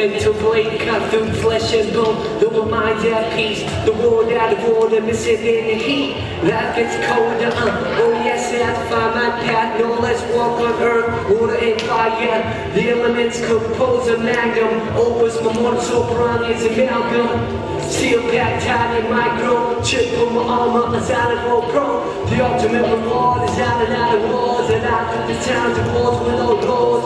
mental blade cut through flesh and bone. Though my mind's at peace, the world out of order, missing in the heat. Life gets colder, oh yes, I find my path. No less walk on earth, water and fire. The elements compose a magnum. Opus my mortal soprano is amalgam. Steel back tied in micro. Chip on my armor, a silent war pro. The ultimate reward is out and out of wars. And out of the towns and wars with no doors.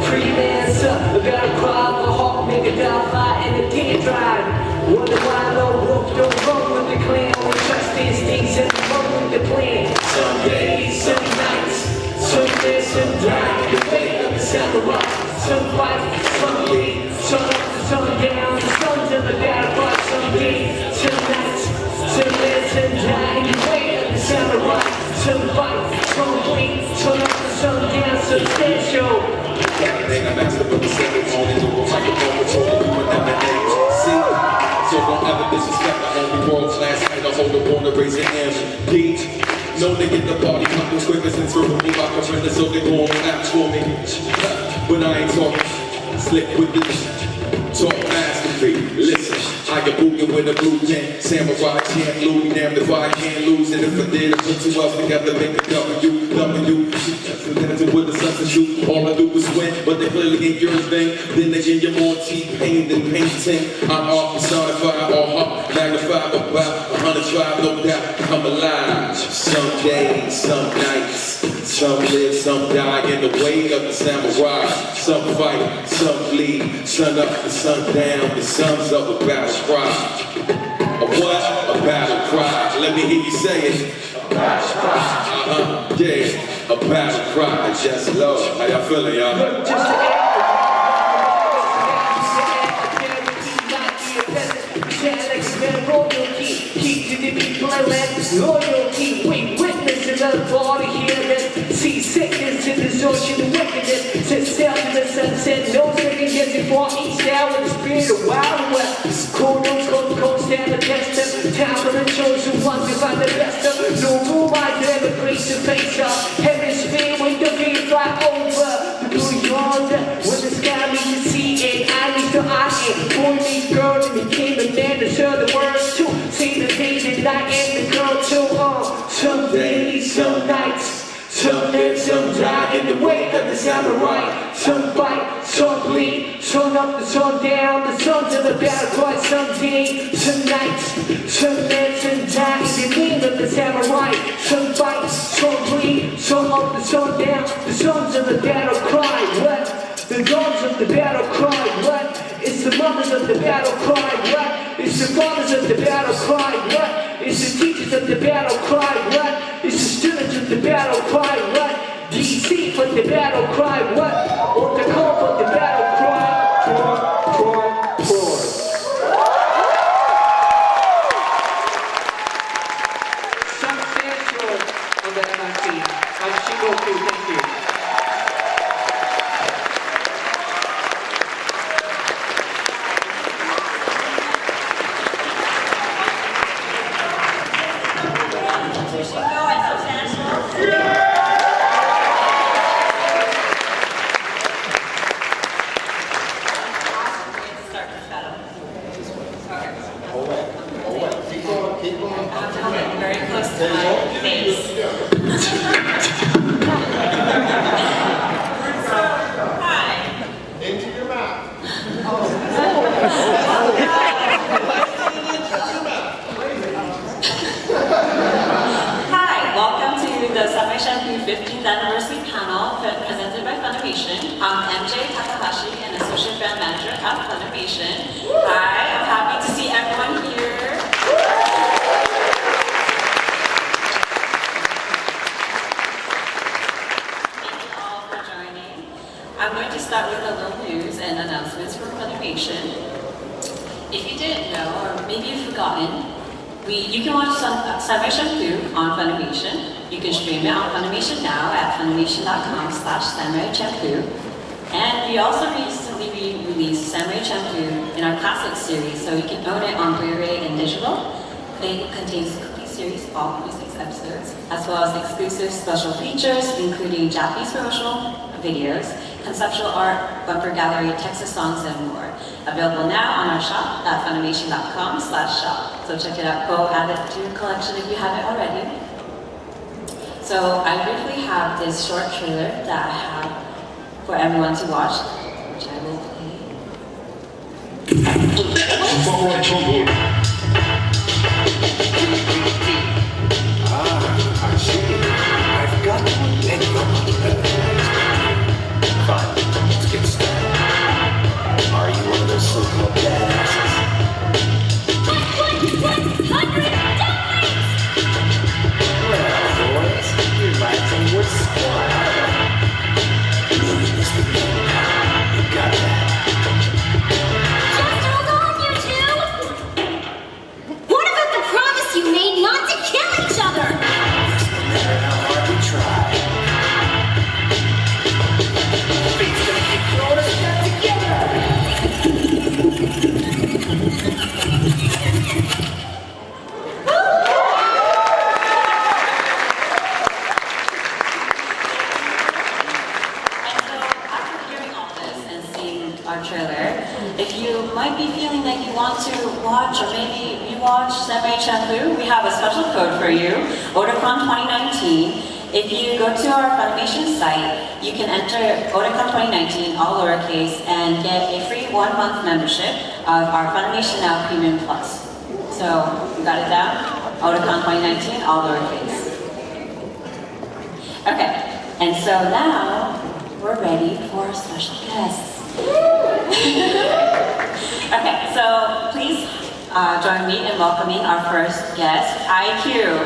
Freelancer, I gotta cry for hawk, make a dive fire and a deer drive. Wonder why no wolf don't run with the clan. Only trust the instincts and run with the plan. Some days, some nights, some live, some die. The fate of the samurai. Some fight, some bleed. Some up, some down. The sons of the battle fight. Some days, some nights, some live, some die. The fate of the samurai. Some fight, some bleed. Some up, some down. Substantial. Everything I master with the ceremony, do a microphone control, you would never name. See, so don't ever disrespect the only world class fighter, hold the born to raise your hands. Pete, known to get the party pumping quicker since we're moving like a friend, so they gon' clap for me. But I ain't talking slick with this. Talk masterpiece, listen, I get boogin' with a blueprint. Samurai Champloo, damned if I can't lose. And if I did, I put two else together, make a W. With a substitute, all I do is win, but they clearly ain't your thing. Then they give you more T-pain than painting. I'm off personified, all hot, magnified, about 105, no doubt, I'm alive. Some days, some nights, some live, some die in the way of the samurai. Some fight, some bleed, sun up and sun down, the sums of a battle cry. A what? A battle cry. Let me hear you say it. A battle cry. Yeah. A battle cry, just love. How y'all feeling, y'all? Look, just to add, royalty, keep to the people I let loyalty. We witness another body here that see sickness and distortion and wickedness. Since sail to the sunset, no second guessing for each style with the spirit of Wild West. Cold stand the test of time for the chosen ones to find the best of. No room I could ever grace to face up. Heaven's sphere when the feet fly over. The blue yonder, when the sky meets the sea and I meet the eye. Boy meets girl and became the man to serve the words too. See the day that I am the girl too. Some days, some nights, some live, some die in the wake of the samurai. Some fight, some bleed, some up and some down. The sons of the battle cry. Some days, some nights, some live, some die in the name of the samurai. Some fight, some bleed, some up and some down. The sons of the battle cry. What? The dogs of the battle cry. What? It's the mothers of the battle cry. What? It's the fathers of the battle cry. What? It's the teachers of the battle cry. What? It's the students of the battle cry. What? DC for the battle cry. What? Otakon for the battle cry. Cry. Substantial on the MIT. I'm Shigoku. Thank you. The Samurai Champloo 15th Anniversary Panel presented by Funimation. I'm MJ Takahashi, an Associate Brand Manager at Funimation. Hi, I'm happy to see everyone here. Thank you all for joining. I'm going to start with a little news and announcements from Funimation. If you didn't know, or maybe you've forgotten, you can watch Samurai Champloo on Funimation. You can stream it on Funimation now at funimation.com/Samurai Champloo. And we also recently released Samurai Champloo in our classic series, so you can own it on Blu-ray and digital. It contains a complete series, all 26 episodes, as well as exclusive special features, including Japanese promotional videos conceptual art, bumper gallery, Texas songs, and more. Available now on our shop at funimation.com/shop. So check it out, go add it to your collection if you haven't already. So I briefly have this short trailer that I have for everyone to watch, which I will play. Samurai Champloo. I see. I've got to admit you're much better than I expected. Fine, let's get started. Are you one of those so-called badasses? Well, boys, your Latin was squad. Willingness to be you got that. Just hold on, you two! What about the promise you made not to kill each other? No matter how hard we try. Fate's gonna keep throwing us back together! And so, after hearing all this and seeing our trailer, if you might be feeling like you want to watch, or maybe you watch Samurai Champloo, we have a special code for you, Otakon 2019. If you go to our Funimation site, you can enter Otakon 2019, all lowercase, and get a free 1-month membership of our Funimation Now Premium Plus. So, you got it down? Otakon 2019, all lowercase. Okay, and so now, we're ready for our special guests. Okay, so please join me in welcoming our first guest, EyeQ.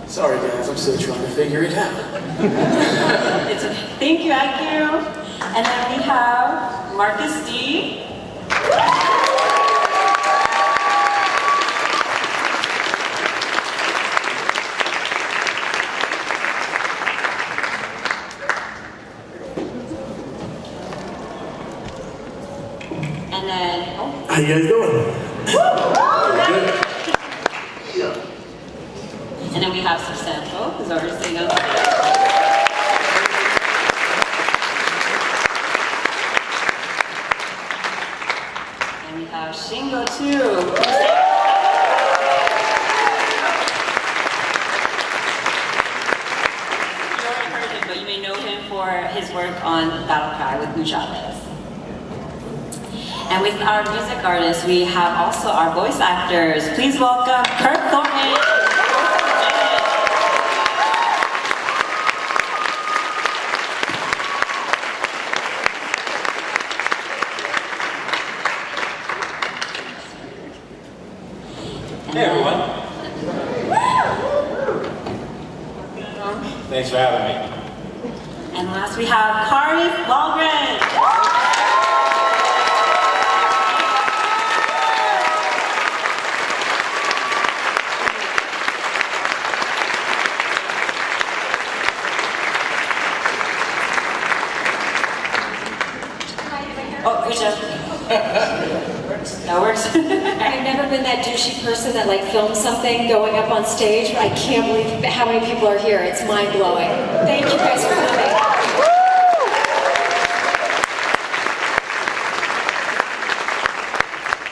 Sorry guys, I'm still trying to figure it out. It's okay. Thank you, EyeQ. And then we have Marcus D. And then, How you guys doing? and then we have Substantial, who's already sitting on the stage. And we have Shingo too. You already heard him, but you may know him for his work on Battlecry with Blue Chavez. And with our music artists, we have also our voice actors. Please welcome Kirk Thornton. Hey everyone. Thanks for having me. And last we have Kari Wahlgren. Oh, reach up. That works. I've never been that douchey person that like films something going up on stage, but I can't believe how many people are here. It's mind-blowing. Thank you guys for coming.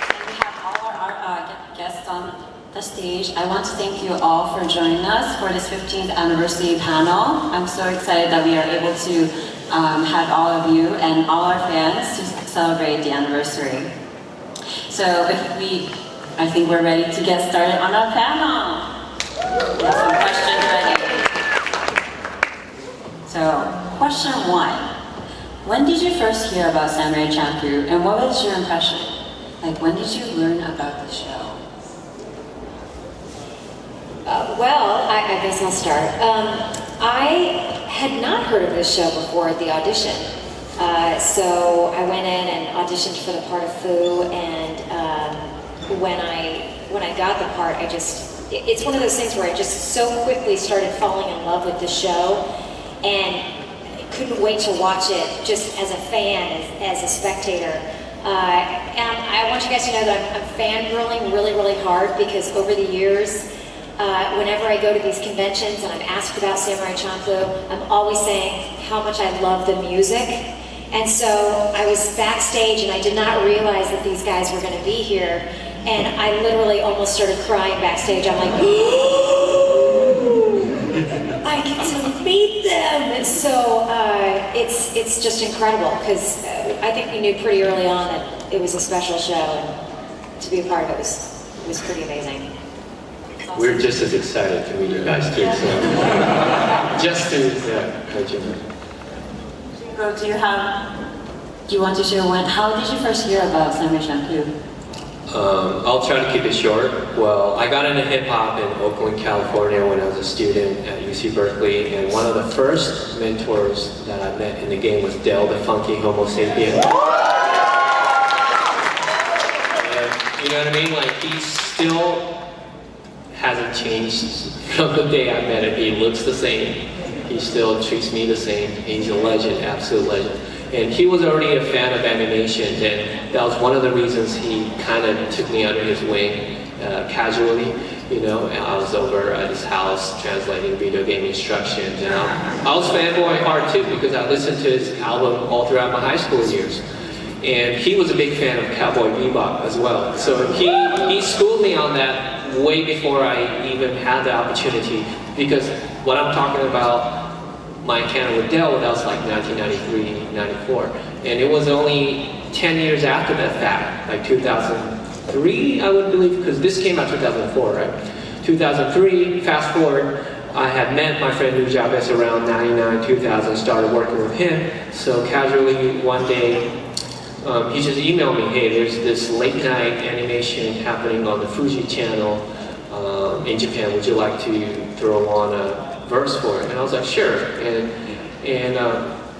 And we have all our guests on the stage. I want to thank you all for joining us for this 15th anniversary panel. I'm so excited that we are able to have all of you and all our fans to celebrate the anniversary. So I think we're ready to get started on our panel. We have some questions ready. So, question 1. When did you first hear about Samurai Champloo, and what was your impression? Like, when did you learn about the show? Well, I guess I'll start. I had not heard of this show before the audition. So I went in and auditioned for the part of Fu, and when I when I got the part, it's one of those things where I just so quickly started falling in love with the show, and couldn't wait to watch it just as a fan, as a spectator. And I want you guys to know that I'm fangirling really, really hard, because over the years, whenever I go to these conventions and I'm asked about Samurai Champloo, I'm always saying how much I love the music. And so I was backstage and I did not realize that these guys were going to be here. And I literally almost started crying backstage. I'm like, I get to meet them. And so it's just incredible, because I think we knew pretty early on that it was a special show, and to be a part of it was pretty amazing. We're just as excited to meet you guys too. So just to let you know. Bro, do you want to share how did you first hear about Samurai Champloo? I'll try to keep it short. Well, I got into hip-hop in Oakland, California when I was a student at UC Berkeley, and one of the first mentors that I met in the game was Dell the Funky Homo Sapien. And you know what I mean? Like, he still hasn't changed from the day I met him. He looks the same. He still treats me the same. He's a legend, absolute legend. And he was already a fan of animation, and that was one of the reasons he kind of took me under his wing casually. You know, and I was over at his house translating video game instructions, and I was fanboy hard too, because I listened to his album all throughout my high school years. And he was a big fan of Cowboy Bebop as well. So he schooled me on that way before I even had the opportunity, because what I'm talking about, my encounter with Dell, that was like 1993, 94. And it was only 10 years after that fact, like 2003, I would believe, because this came out 2004, right? 2003, fast forward, I had met my friend Nujabes around 99, 2000, started working with him. So casually one day, he just emailed me, hey, there's this late night animation happening on the Fuji channel in Japan. Would you like to throw on a verse for it? And I was like, sure. And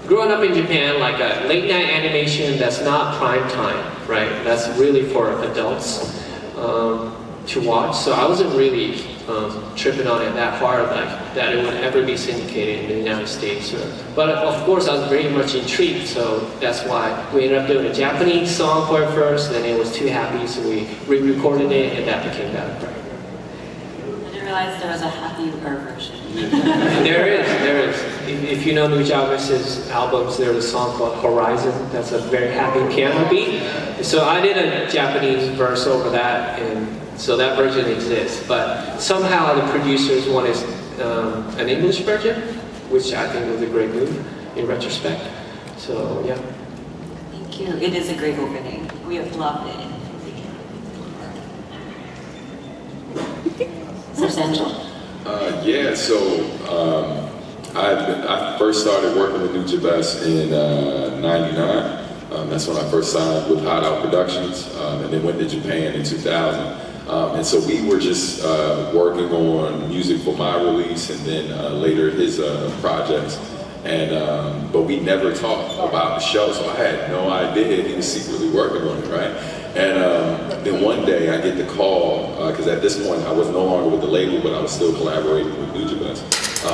growing up in Japan, like a late night animation that's not prime time, right? That's really for adults to watch. So I wasn't really tripping on it that hard, like that it would ever be syndicated in the United States. But of course, I was very much intrigued. So that's why we ended up doing a Japanese song for it first. Then it was too happy, so we re-recorded it, and that became Battlecry. I didn't realize there was a happier version. There is. If you know Nujabes' albums, there's a song called Horizon. That's a very happy piano beat. So I did a Japanese verse over that, and so that version exists. But somehow the producers wanted an English version, which I think was a great move in retrospect. So yeah. Thank you. It is a great opening. We have loved it. Substantial. Yeah, so I first started working with Nujabes in '99. That's when I first signed with Hot Out Productions, and then went to Japan in 2000. And so we were just working on music for my release, and then later his projects. And but we never talked about the show, so I had no idea he was secretly working on it, right? And then one day I get the call, because at this point I was no longer with the label, but I was still collaborating with Nujabes.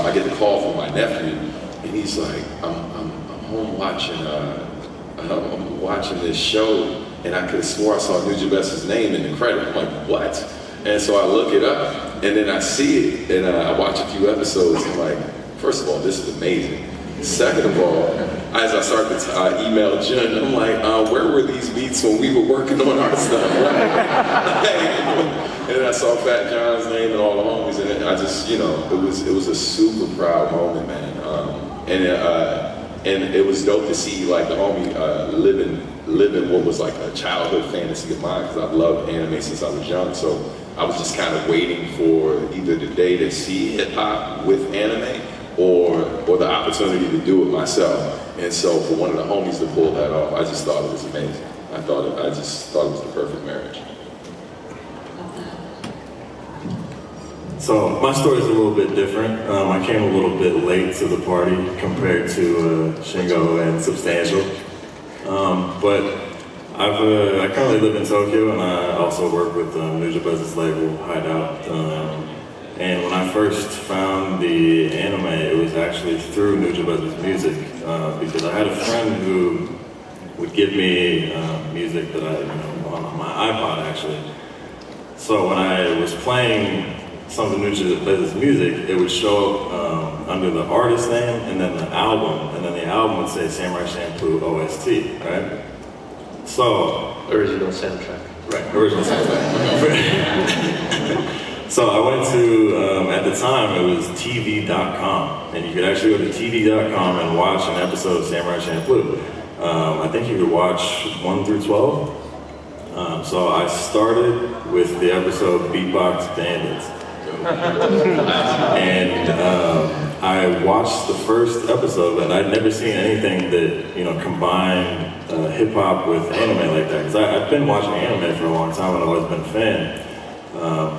I get the call from my nephew, and he's like, I'm home watching, I'm watching this show, and I could have swore I saw Nujabes' name in the credit. I'm like, what? And so I look it up, and then I see it, and I watch a few episodes, and I'm like, first of all, this is amazing. Second of all, as I start to email Jun, I'm like, where were these beats when we were working on our stuff, right? And then I saw Fat John's name and all the homies, and I just, you know, it was a super proud moment, man. And it was dope to see like the homie living what was like a childhood fantasy of mine, because I've loved anime since I was young. So I was just kind of waiting for either the day to see hip hop with anime, or the opportunity to do it myself. And so for one of the homies to pull that off, I just thought it was amazing. I just thought it was the perfect marriage. So my story is a little bit different. I came a little bit late to the party compared to Shingo and Substantial. But I currently live in Tokyo, and I also work with Nujabez's label, Hideout. And when I first found the anime, it was actually through Nujabez's music, because I had a friend who would give me music that on my iPod actually. So when I was playing some of the Nujabez's music, it would show up under the artist name and then the album, and then the album would say Samurai Champloo OST, right? So Original soundtrack. Right, original soundtrack. So I went to, at the time, it was TV.com, and you could actually go to TV.com and watch an episode of Samurai Champloo. I think you could watch 1 through 12. So I started with the episode Beatbox Bandits. And I watched the first episode, and I'd never seen anything that, combined hip-hop with anime like that. Because I've been watching anime for a long time, and I've always been a fan.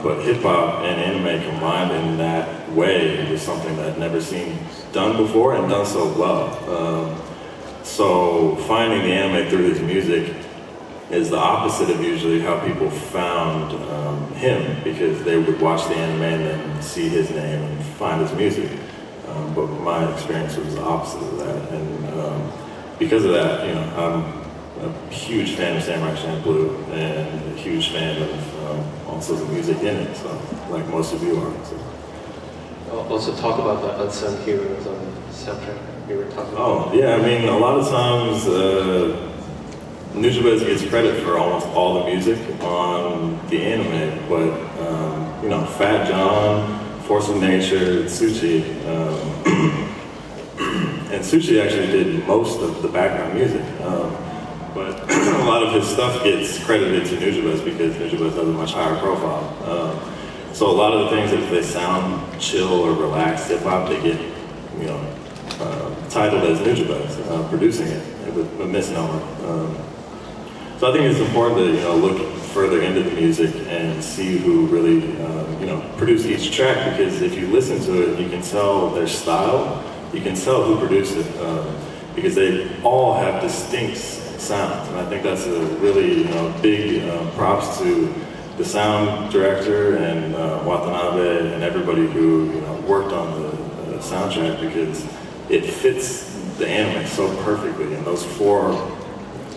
But hip-hop and anime combined in that way was something that I'd never seen done before and done so well. So finding the anime through his music is the opposite of usually how people found him, because they would watch the anime and then see his name and find his music. But my experience was the opposite of that. And because of that, I'm a huge fan of Samurai Champloo and a huge fan of also the music in it, so like most of you are. So. Also talk about the unsung heroes on the soundtrack we were talking about. Oh, yeah, I mean, a lot of times Nujabez gets credit for almost all the music on the anime, but Fat John, Force of Nature, Tsuchi, and Tsuchi actually did most of the background music. But a lot of his stuff gets credited to Nujabez because Nujabez has a much higher profile. So a lot of the things, if they sound chill or relaxed hip-hop, they get, titled as Nujabez, producing it with a misnomer. So I think it's important to, look further into the music and see who really, produced each track, because if you listen to it, you can tell their style, you can tell who produced it, because they all have distinct sounds, and I think that's a really big props to the sound director and Watanabe and everybody who worked on the soundtrack, because it fits the anime so perfectly, and those 4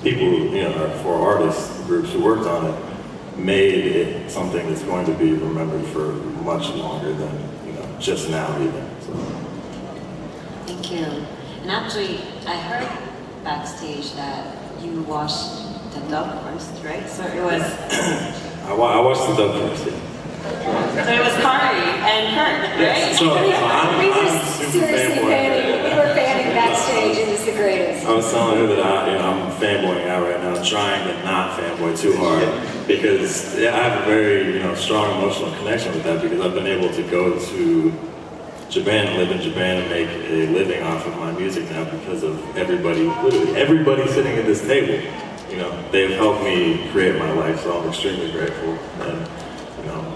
people, or 4 artists groups who worked on it made it something that's going to be remembered for much longer than just now even. So. Thank you. And actually, I heard backstage that you watched the dub first, right? So it was... I watched the dub first, yeah. So it was Kari and Kirk, right? So We were I'm super seriously fanboy. fanning. We were fanning backstage. It was the greatest. I was telling her that I'm fanboying out right now, trying to not fanboy too hard, because I have a very strong emotional connection with that, because I've been able to go to Japan and live in Japan and make a living off of my music now because of everybody, literally everybody sitting at this table. They've helped me create my life, so I'm extremely grateful, and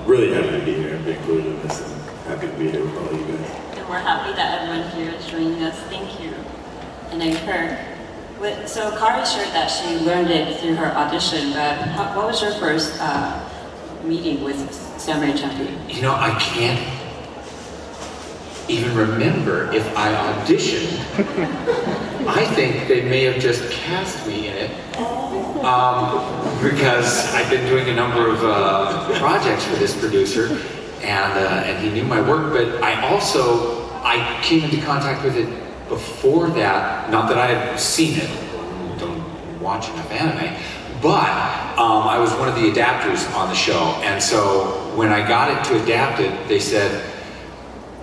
really happy to be here and be included in this, and happy to be here with all you guys. And we're happy that everyone here is joining us. Thank you. And then Kirk. So Kari shared that she learned it through her audition, but what was your first meeting with Samurai Champloo? I can't even remember if I auditioned. I think they may have just cast me in it, because I've been doing a number of projects for this producer, and he knew my work. But I came into contact with it before that. Not that I had seen it, don't watch enough anime, but I was one of the adapters on the show, and so when I got it to adapt it, they said,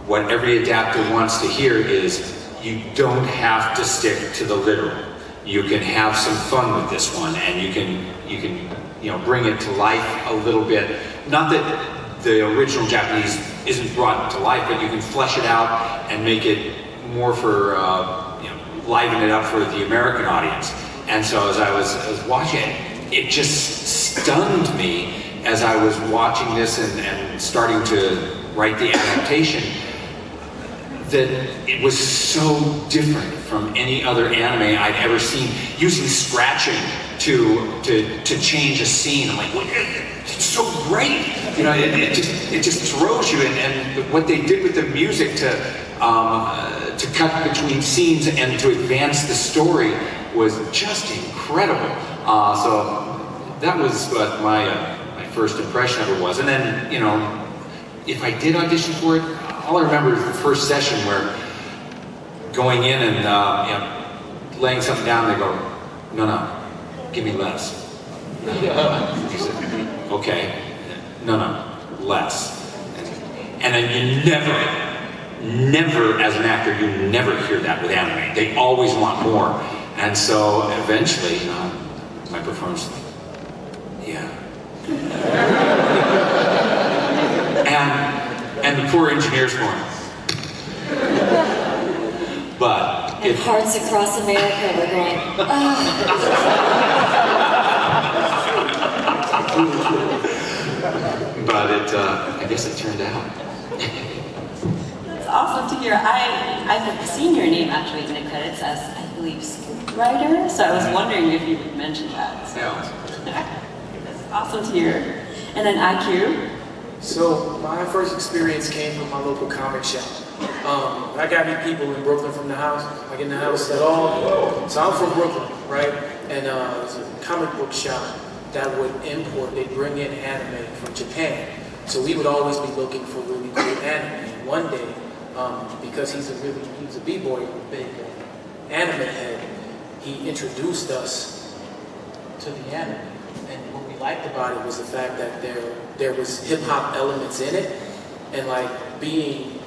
what every adapter wants to hear is, you don't have to stick to the literal. You can have some fun with this one, and you can bring it to life a little bit. Not that the original Japanese isn't brought to life, but you can flesh it out and make it more for liven it up for the American audience. And so as I was watching it, it just stunned me as I was watching this and starting to write the adaptation, that it was so different from any other anime I'd ever seen, using scratching to change a scene. I'm like, it's so great. You know, it just throws you in. And what they did with the music to cut between scenes and to advance the story was just incredible. So that was what my first impression of it was. And then, you know, if I did audition for it, all I remember is the first session where going in and you know, laying something down, they go, no, give me less. He said, okay, no, less. And then you never, as an actor, you never hear that with anime. They always want more. And so eventually, my performance, yeah. And the poor engineers going. But And hearts across America were going, but I guess it turned out. That's awesome to hear. I've seen your name actually in the credits as, I believe, scriptwriter, so I was wondering if you would mention that. So. That's awesome to hear. And then EyeQ? So my first experience came from my local comic shop. I got to meet people in Brooklyn from the house, like in the house at all. So I'm from Brooklyn, right? And it's a comic book shop that would import, they bring in anime from Japan. So we would always be looking for really cool anime. And one day, because he's a b-boy, big anime head, he introduced us to the anime. And what we liked about it was the fact that there was hip-hop elements in it, and like being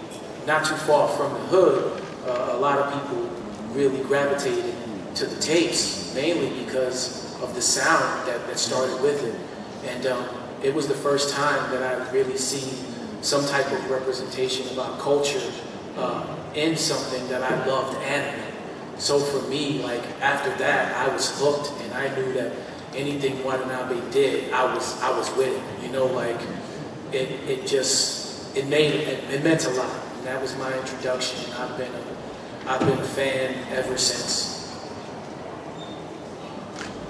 not too far from the hood, a lot of people really gravitated to the tapes, mainly because of the sound that started with it. And it was the first time that I really seen some type of representation about culture in something that I loved, anime. So for me, like after that, I was hooked, and I knew that anything Watanabe did, I was with it. You know, like it meant a lot. And that was my introduction. I've been a fan ever since.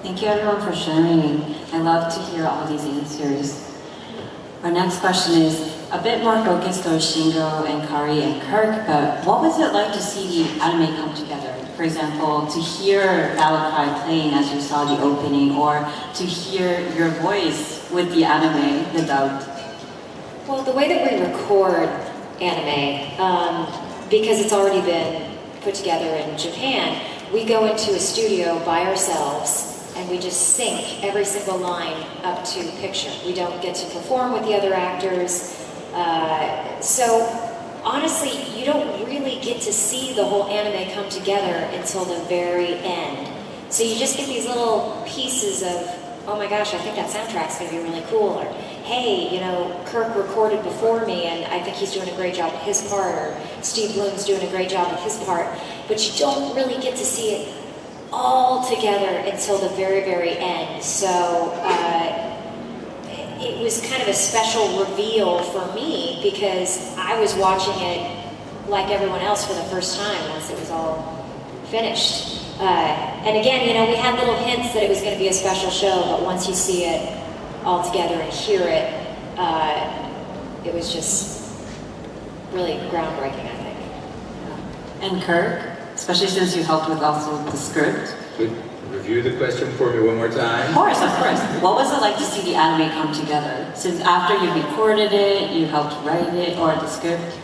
Thank you everyone for sharing. I love to hear all these answers. Our next question is a bit more focused on Shingo and Kari and Kirk, but what was it like to see the anime come together? For example, to hear Battlecry playing as you saw the opening, or to hear your voice with the anime, the dubbed. well, the way that we record anime, because it's already been put together in Japan, we go into a studio by ourselves and we just sync every single line up to picture. We don't get to perform with the other actors. So honestly, you don't really get to see the whole anime come together until the very end. So you just get these little pieces of, oh my gosh, I think that soundtrack's gonna be really cool, or hey, you know, Kirk recorded before me and I think he's doing a great job with his part, or Steve Bloom's doing a great job with his part, but you don't really get to see it all together until the very, very end. So it was kind of a special reveal for me because I was watching it like everyone else for the first time once it was all finished. And again, you know, we had little hints that it was going to be a special show, but once you see it all together and hear it, it was just really groundbreaking, I think. And Kirk, especially since you helped with also the script. Could review the question for me one more time? Of course. What was it like to see the anime come together? Since after you recorded it, you helped write it, or the script?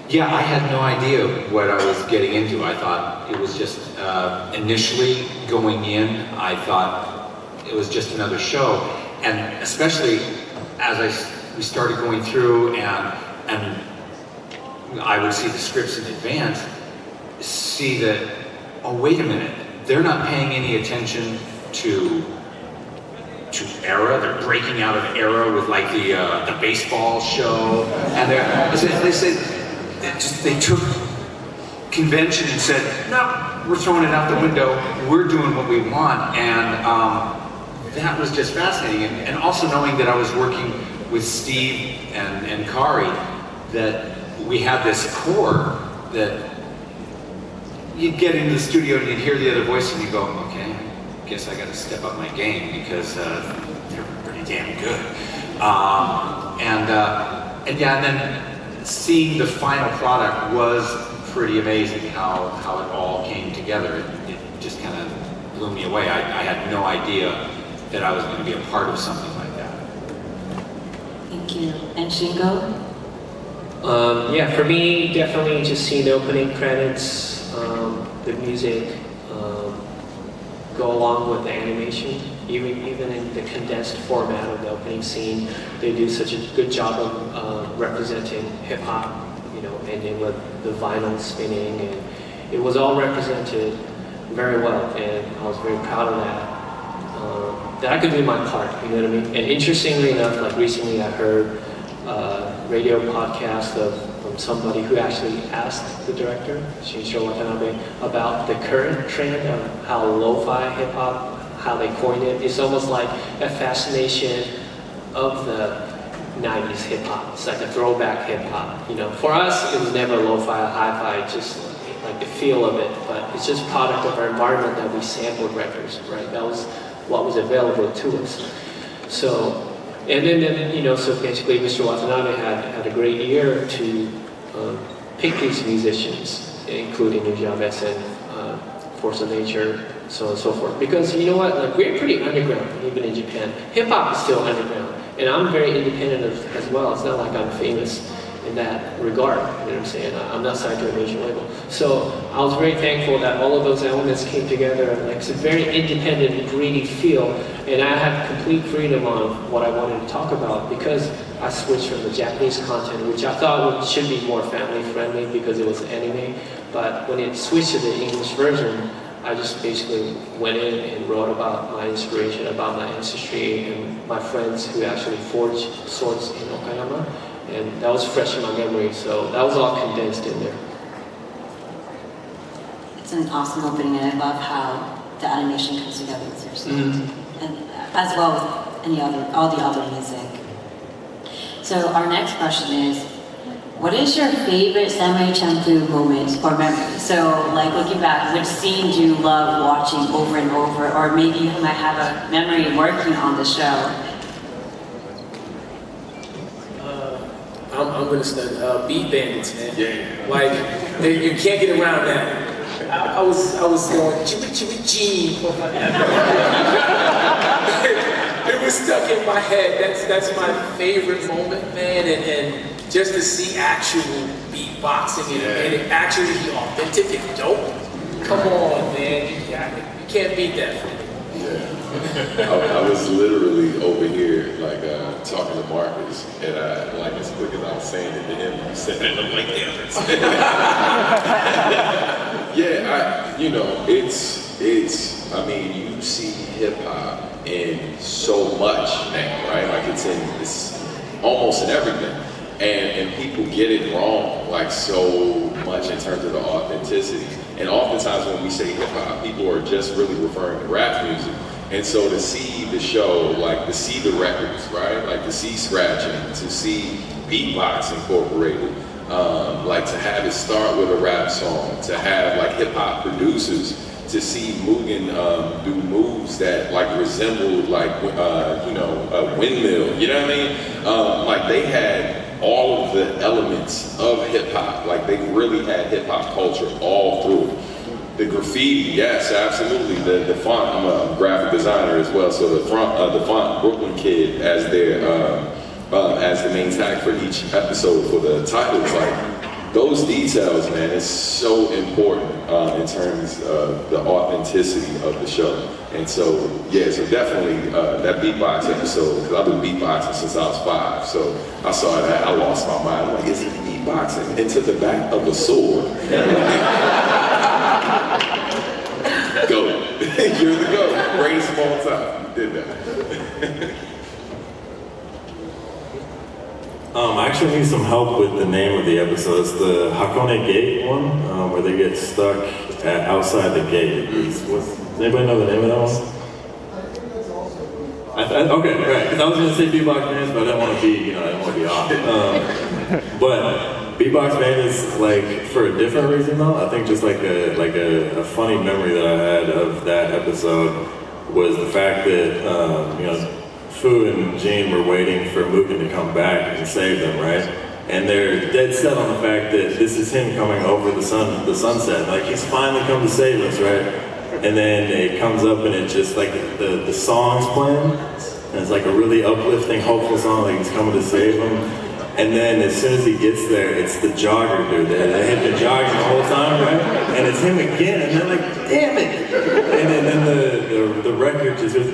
Yeah, I had no idea what I was getting into. I thought it was just, initially going in, I thought it was just another show. And especially as we started going through and I would see the scripts in advance, see that, oh, wait a minute, they're not paying any attention to era. They're breaking out of era with like the baseball show. And they took convention and said, no, we're throwing it out the window. We're doing what we want. And that was just fascinating. And also knowing that I was working with Steve and Kari, that we had this core that you'd get into the studio and you'd hear the other voice and you go, okay, I guess I got to step up my game because they're pretty damn good. And then seeing the final product was pretty amazing how it all came together. It just kind of blew me away. I had no idea that I was going to be a part of something like that. Thank you. And Shingo? Yeah, for me, definitely just seeing the opening credits, the music, go along with the animation. Even in the condensed format of the opening scene, they do such a good job of representing hip hop, ending with the vinyl spinning, and it was all represented very well, and I was very proud of that. That I could do my part, you know what I mean? And interestingly enough, like recently I heard a radio podcast from somebody who actually asked the director, Shinichiro Watanabe, about the current trend of how lo-fi hip-hop, how they coined it. It's almost like a fascination of the 90s hip-hop. It's like a throwback hip-hop. For us, it was never lo-fi or hi-fi, just like the feel of it, but it's just product of our environment that we sampled records, right? That was what was available to us. So, and then so basically Mr. Watanabe had a great year to pick these musicians, including Nujabes and Force of Nature, so on and so forth. Because you know what, like we're pretty underground, even in Japan. Hip hop is still underground, and I'm very independent as well. It's not like I'm famous in that regard, you know what I'm saying? I'm not signed to a major label. So I was very thankful that all of those elements came together, and like it's a very independent, greedy feel, and I had complete freedom on what I wanted to talk about because I switched from the Japanese content, which I thought should be more family friendly because it was anime, but when it switched to the English version, I just basically went in and wrote about my inspiration, about my ancestry, and my friends who actually forged swords in Okayama. And that was fresh in my memory, so that was all condensed in there. It's an awesome opening, and I love how the animation comes together with your sound, and as well with all the other music. So our next question is, what is your favorite Samurai Champloo moment or memory? So, like looking back, which scene do you love watching over and over, or maybe you might have a memory working on the show? I'm gonna study Beat Bandits, man. Yeah. Like you can't get around that. I was going chiwi gee. It was stuck in my head. That's my favorite moment, man. And just to see actual beatboxing and it actually be authentic and dope. Come on, man. You can't beat that. I was literally over here, like, talking to Marcus, and like, as quick as I was saying it to him, he said, and I'm like, damn it. Yeah, I mean, you see hip-hop in so much now, right? Like, it's almost in everything. And people get it wrong, like, so much in terms of the authenticity. And oftentimes when we say hip-hop, people are just really referring to rap music. And so to see the show, like to see the records, right? Like to see scratching, to see beatbox incorporated, like to have it start with a rap song, to have like hip hop producers, to see Mugen do moves that like resembled like, a windmill, you know what I mean? Like they had all of the elements of hip hop, like they really had hip hop culture all through. The graffiti, yes, absolutely. The font, I'm a graphic designer as well, so the font Brooklyn Kid as as the main tag for each episode for the titles, like those details, man, is so important in terms of the authenticity of the show. And so, yeah, so definitely that beatbox episode, because I've been beatboxing since I was 5, so I saw that, I lost my mind. I'm like, is it beatboxing into the back of a sword? Go. You're the GOAT. Greatest of all time. You did that. I actually need some help with the name of the episode. It's the Hakone Gate one, where they get stuck outside the gate. Does anybody know the name of that one? Okay, right. Because I was going to say beatbox dance, but I didn't want to be, I didn't want to be off. But Beatbox Man is like for a different reason though. I think just like a funny memory that I had of that episode was the fact that you know, Fu and Gene were waiting for Mugen to come back and save them, right? And they're dead set on the fact that this is him coming over the sunset. Like he's finally come to save us, right? And then it comes up and it's just like the song's playing. And it's like a really uplifting, hopeful song, like he's coming to save them. And then as soon as he gets there, it's the jogger dude. They had been jogging the whole time, right? And it's him again, and they're like, damn it! And then the record just goes,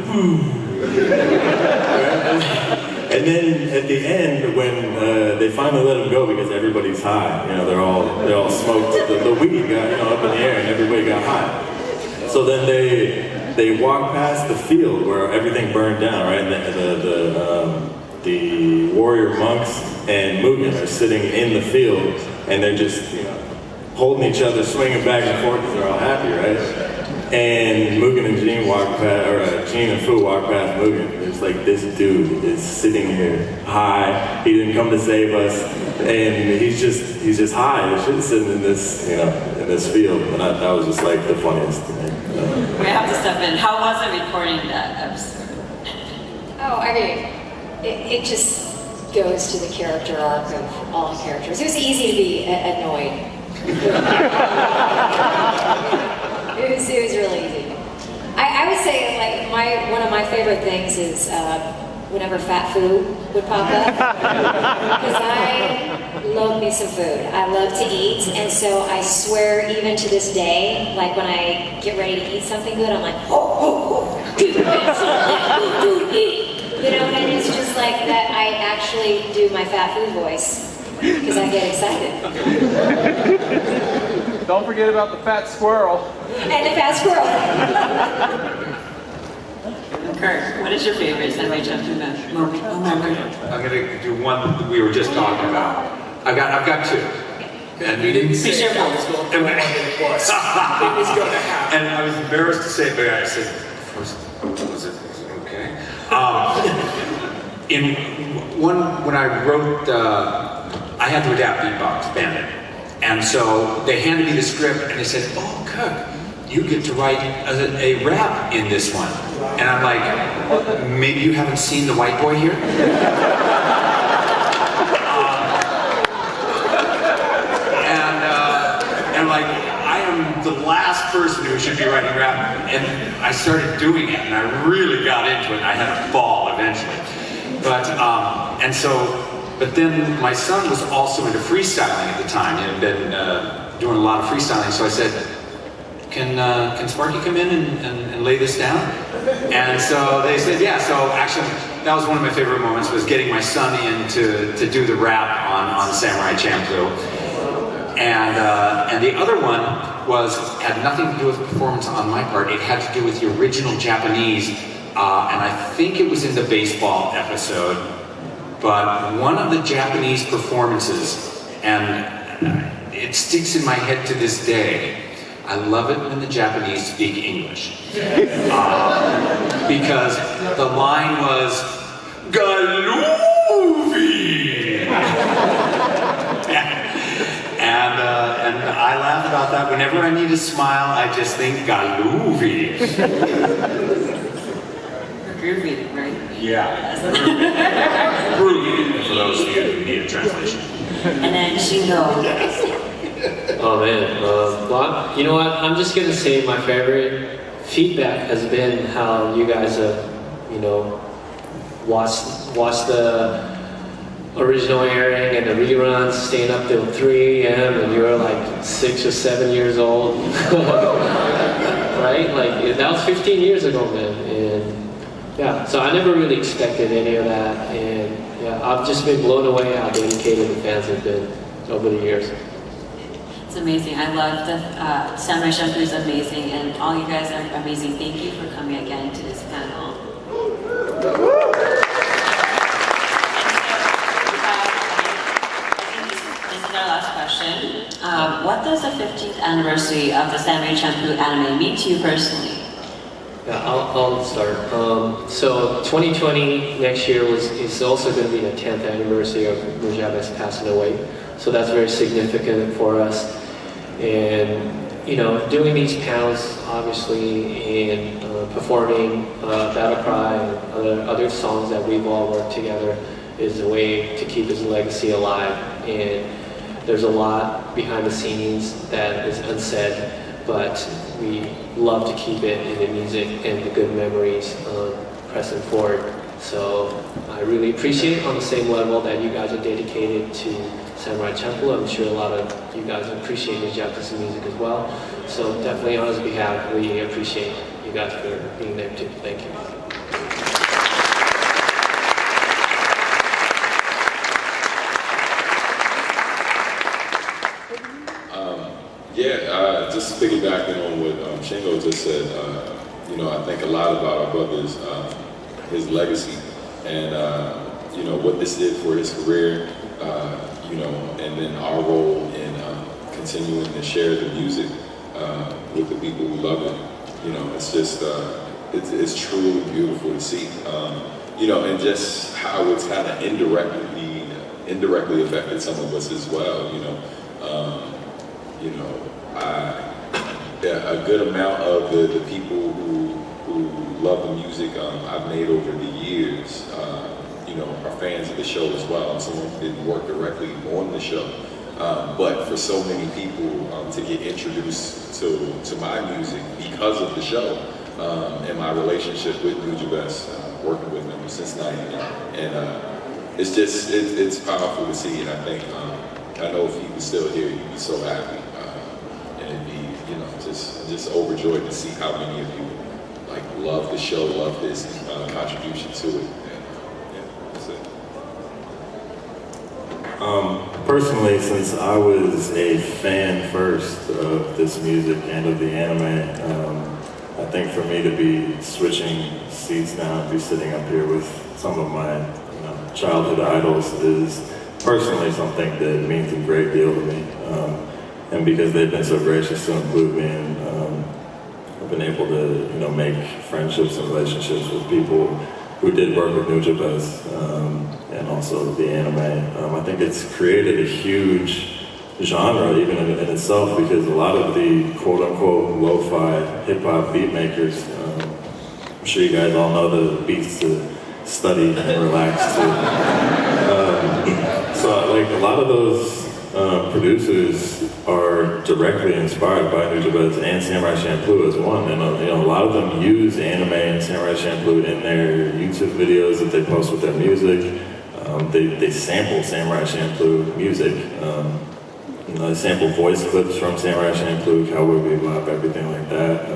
and then at the end, when they finally let him go because everybody's high, you know, they're all smoked. The weed got, you know, up in the air, and everybody got high. So then they walk past the field where everything burned down, right? And the warrior monks and Mugen are sitting in the field, and they're just, you know, holding each other, swinging back and forth because they're all happy, right? And Mugen and Gene walk past, or Gene and Fu walk past Mugen. It's like, this dude is sitting here high. He didn't come to save us, and he's just high. He's just sitting in this, you know, in this field. And that was just like the funniest thing. We have to step in. How was it recording that episode? Oh, I mean, it just goes to the character arc of all characters. It was easy to be annoyed. It was really easy. I would say like one of my favorite things is whenever Fat Food would pop up, because I love me some food. I love to eat, and so I swear even to this day, like when I get ready to eat something good, I'm like, oh, do eat. You know, and it's just like that. I actually do my Fat Food voice because I get excited. Don't forget about the fat squirrel. And the fat squirrel. Kirk, what is your favorite Samurai Champloo moment? I'm gonna do one that we were just talking about. I've got two. And we didn't say it. And I was embarrassed to say it, but I said, first, was it okay? In one, when I wrote, I had to adapt Beatbox Bandit. And so they handed me the script and they said, oh, Kirk, you get to write a rap in this one. And I'm like, maybe you haven't seen the white boy here? And like, I am the last person who should be writing rap. And I started doing it and I really got into it and I had a ball eventually. But then my son was also into freestyling at the time. He had been doing a lot of freestyling, so I said, can Sparky come in and lay this down? And so they said, yeah. So actually, that was one of my favorite moments, was getting my son in to do the rap on Samurai Champloo. And the other one had nothing to do with performance on my part. It had to do with the original Japanese, and I think it was in the baseball episode. But one of the Japanese performances, and it sticks in my head to this day, I love it when the Japanese speak English. Because the line was, Galuvi! And I laugh about that. Whenever I need a smile, I just think Galuvi. Groovy, right? Yeah. Groovy, for those of you who need a translation. And then Shingo. Oh man, well, you know what? I'm just gonna say my favorite feedback has been how you guys have, you know, watched the original airing and the reruns, staying up till 3 a.m. and you were like 6 or 7 years old, right? Like that was 15 years ago, man. And yeah, so I never really expected any of that, and yeah, I've just been blown away how dedicated the fans have been over the years. It's amazing. I love the Samurai Champloo is amazing, and all you guys are amazing. Thank you for coming again to this panel. This is our last question. What does the 15th anniversary of the Samurai Champloo anime mean to you personally? Yeah, I'll start. So 2020 next year is also going to be the 10th anniversary of Mujaba's passing away. So that's very significant for us. And doing these panels, obviously, and performing Battlecry and other songs that we've all worked together is a way to keep his legacy alive. And there's a lot behind the scenes that is unsaid, but we love to keep it in the music and the good memories pressing forward. So I really appreciate on the same level that you guys are dedicated to Samurai Champloo. I'm sure a lot of you guys appreciate your Japanese music as well. So definitely on his behalf, we appreciate you guys for being there too. Thank you. Just piggybacking on what Shingo just said, I think a lot about our brother's his legacy and what this did for his career, and then our role in continuing to share the music with the people who love it. It's just it's truly beautiful to see, and just how it's kind of indirectly affected some of us as well. A good amount of the people who love the music I've made over the years, are fans of the show as well. And some of them didn't work directly on the show, but for so many people to get introduced to my music because of the show and my relationship with Nujabes, working with them since '99, and it's powerful to see. And I think I know if he was still here, he'd be so happy. And be, just overjoyed to see how many of you love the show, love his contribution to it. And, that's it. Personally, since I was a fan first of this music and of the anime, I think for me to be switching seats now and be sitting up here with some of my childhood idols is personally something that means a great deal to me. And because they've been so gracious to include me, and I've been able to, make friendships and relationships with people who did work with Nujabes, and also the anime. I think it's created a huge genre even in itself, because a lot of the quote-unquote lo-fi hip-hop beat makers, I'm sure you guys all know the beats to study and relax to. So a lot of those producers are directly inspired by Nujabes and Samurai Champloo as one, and a lot of them use anime and Samurai Champloo in their YouTube videos that they post with their music. They sample Samurai Champloo music. They sample voice clips from Samurai Champloo, Cowboy Bebop, everything like that.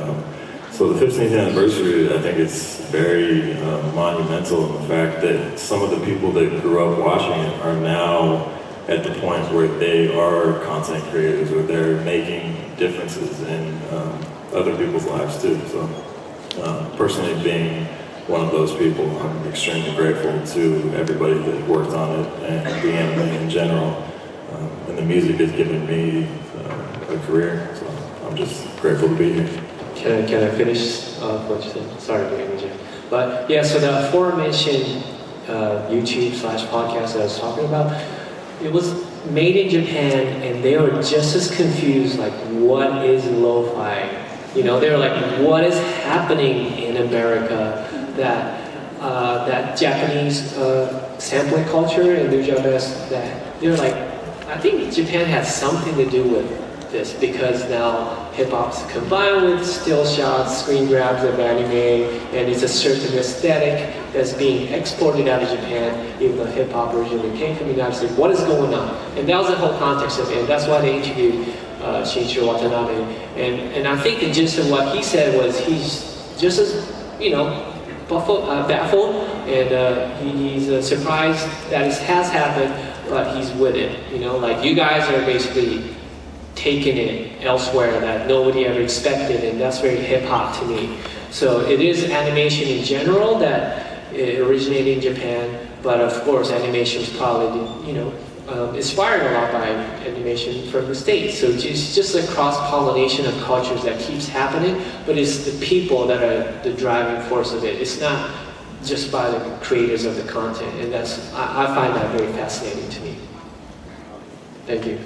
So the 15th anniversary, I think it's very monumental in the fact that some of the people that grew up watching it are now at the point where they are content creators, where they're making differences in other people's lives too. So personally being one of those people, I'm extremely grateful to everybody that worked on it and the anime in general. And the music has given me a career, so I'm just grateful to be here. Can I finish what you said? Sorry to interrupt you. But yeah, so the aforementioned YouTube/podcast that I was talking about, it was made in Japan, and they were just as confused, what is lo-fi? They were like, what is happening in America that Japanese sampling culture and Nujabes, that they're like, I think Japan has something to do with this, because now hip-hop's combined with still shots, screen grabs of anime, and it's a certain aesthetic that's being exported out of Japan, even though hip-hop originally came from the United States. What is going on? And that was the whole context of it, and that's why they interviewed Shinichiro Watanabe. And I think the gist of what he said was he's just as, baffled, and he's surprised that it has happened, but he's with it. You guys are basically taking it elsewhere that nobody ever expected, and that's very hip-hop to me. So it is animation in general that originated in Japan, but of course animation was probably, inspired a lot by animation from the States. So it's just a cross-pollination of cultures that keeps happening, but it's the people that are the driving force of it. It's not just by the creators of the content, and I find that very fascinating to me. Thank you.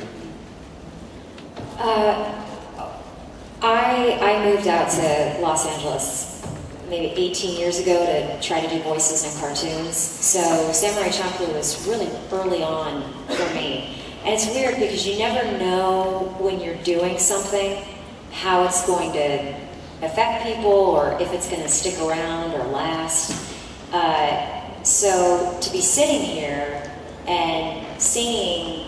I moved out to Los Angeles maybe 18 years ago to try to do voices in cartoons. So Samurai Champloo was really early on for me. And it's weird because you never know when you're doing something how it's going to affect people or if it's going to stick around or last. So to be sitting here and seeing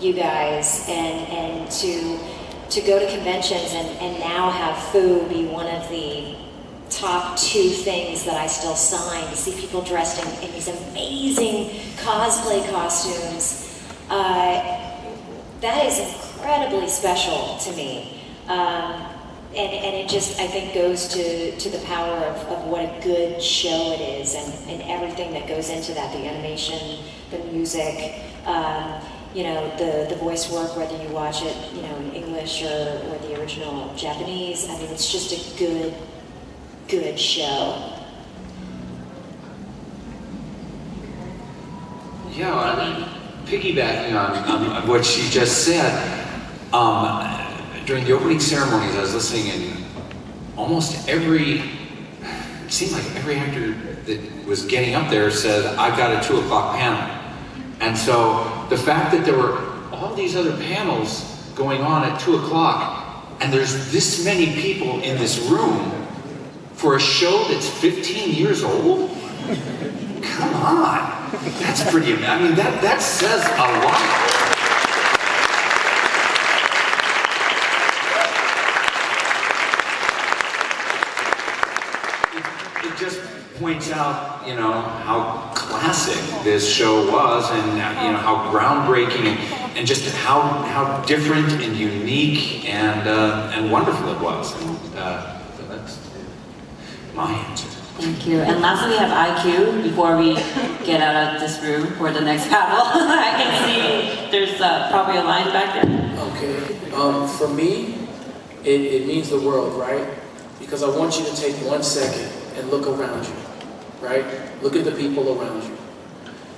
you guys and to go to conventions and now have Fu be one of the top 2 things that I still sign, to see people dressed in these amazing cosplay costumes, that is incredibly special to me. And it just, I think, goes to the power of what a good show it is and everything that goes into that, the animation, the music, the voice work, whether you watch it, in English or the original Japanese. I mean, it's just a good show. Yeah, I mean, piggybacking on what she just said, during the opening ceremonies, I was listening, and almost it seemed like every actor that was getting up there said, "I've got a 2 o'clock panel." And so the fact that there were all these other panels going on at 2 o'clock, and there's this many people in this room for a show that's 15 years old? Come on. That's pretty amazing. I mean, that says a lot. It just points out, how classic this show was, and how groundbreaking, and just how different and unique and wonderful it was. So that's my answer. Thank you. And lastly, we have EyeQ before we get out of this room for the next panel. I can see there's probably a line back there. Okay. For me, it means the world, right? Because I want you to take 1 second and look around you, right? Look at the people around you.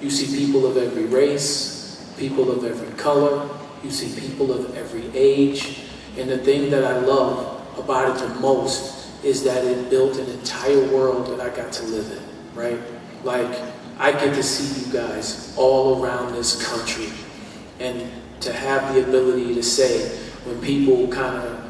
You see people of every race, people of every color, you see people of every age, and the thing that I love about it the most is that it built an entire world that I got to live in, right? Like, I get to see you guys all around this country, and to have the ability to say, when people kind of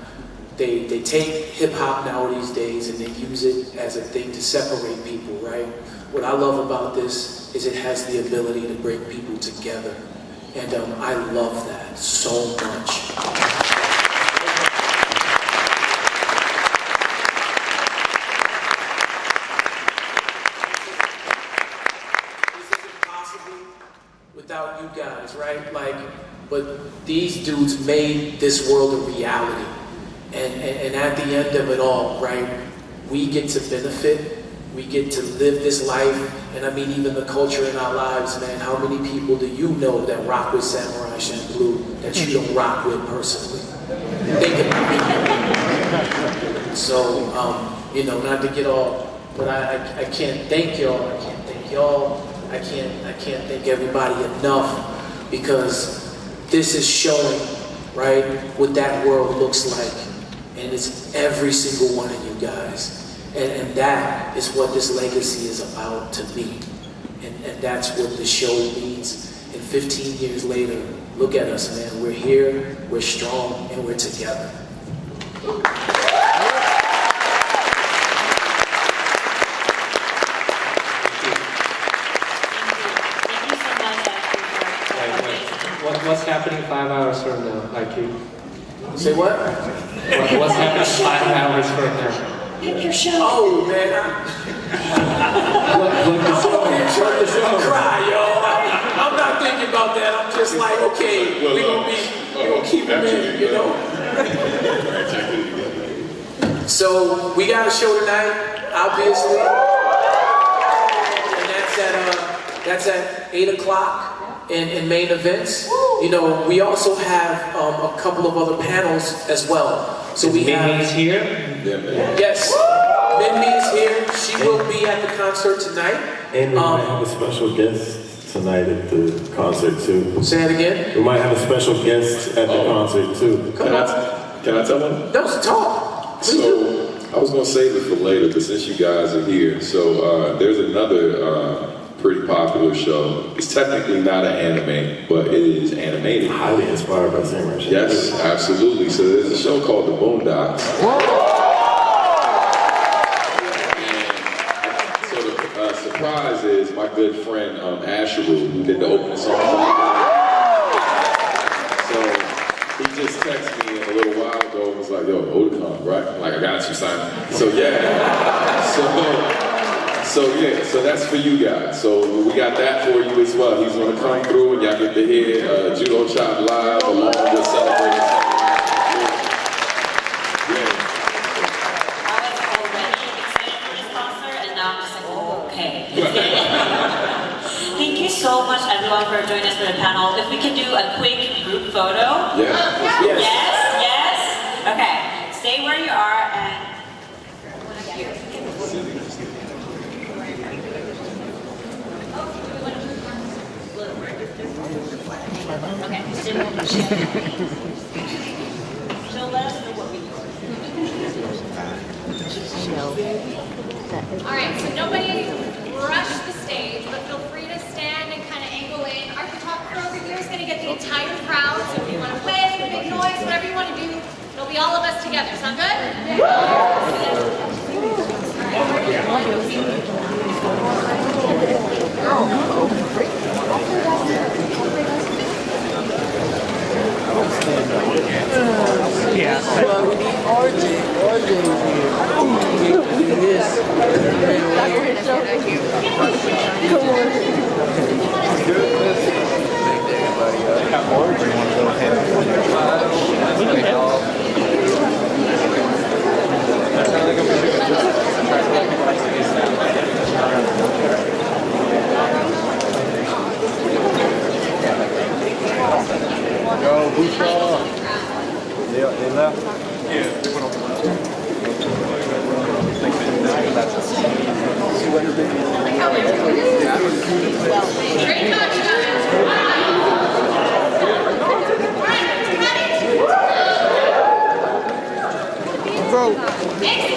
they take hip-hop now these days and they use it as a thing to separate people, right? What I love about this is it has the ability to bring people together. And I love that so much. This isn't possible without you guys, right? But these dudes made this world a reality. And at the end of it all, right, we get to benefit, we get to live this life, and I mean even the culture in our lives, man. How many people do you know that rock with Samurai Champloo that you don't rock with personally? Think about it. So, not to get all, but I can't thank y'all, I can't thank y'all, I can't thank everybody enough, because this is showing, right, what that world looks like. And it's every single one of you guys. And that is what this legacy is about to me. And that's what the show means. And 15 years later, look at us, man. We're here, we're strong, and we're together. What's happening 5 hours from now, EyeQ? Say what? What's happening 5 hours from now? Pick your show. Oh, man. I'm over here trying to cry, y'all. I'm not thinking about that. I'm just like, okay, we're gonna keep them in, you know? So, we got a show tonight, obviously. And that's at 8 o'clock. In main events. We also have a couple of other panels as well. So we have. Minmi is here? Yes, Minmi is here. She will be at the concert tonight. And we might have a special guest. tonight at the concert too. Say it again. We might have a special guest at the concert too. Can I tell them? No, talk. So I was gonna save it for later, but since you guys are here, so there's another pretty popular show. It's technically not an anime, but it is animated. Highly inspired by Samurai Champloo. Yes, absolutely. So there's a show called The Boondocks. So the surprise is my good friend Asheru, who did the opening song. So he just texted me a little while ago and was like, yo, Otakon, right? I'm like, I got you, son. So yeah. So that's for you guys. So we got that for you as well. He's gonna come through and y'all get to hear Judo Chop live along with celebrating. I was already excited for this concert, and now I'm just like, oh, okay. Thank you so much, everyone, for joining us for the panel. If we can do a quick group photo. Yeah. Yes. Okay. Stay where you are and. Okay. She'll let us know what we do. All right, so nobody rush the stage, but feel free to stand and kind of angle in. Our photographer over here is going to get the entire crowd, so if you want to wave, make noise, whatever you want to do, it'll be all of us together. Sound good? Yeah. Well, we need RJ. RJ is here. Go, Bouchard. They left? Yeah, they went on the left. Great job, you guys. Bro. Next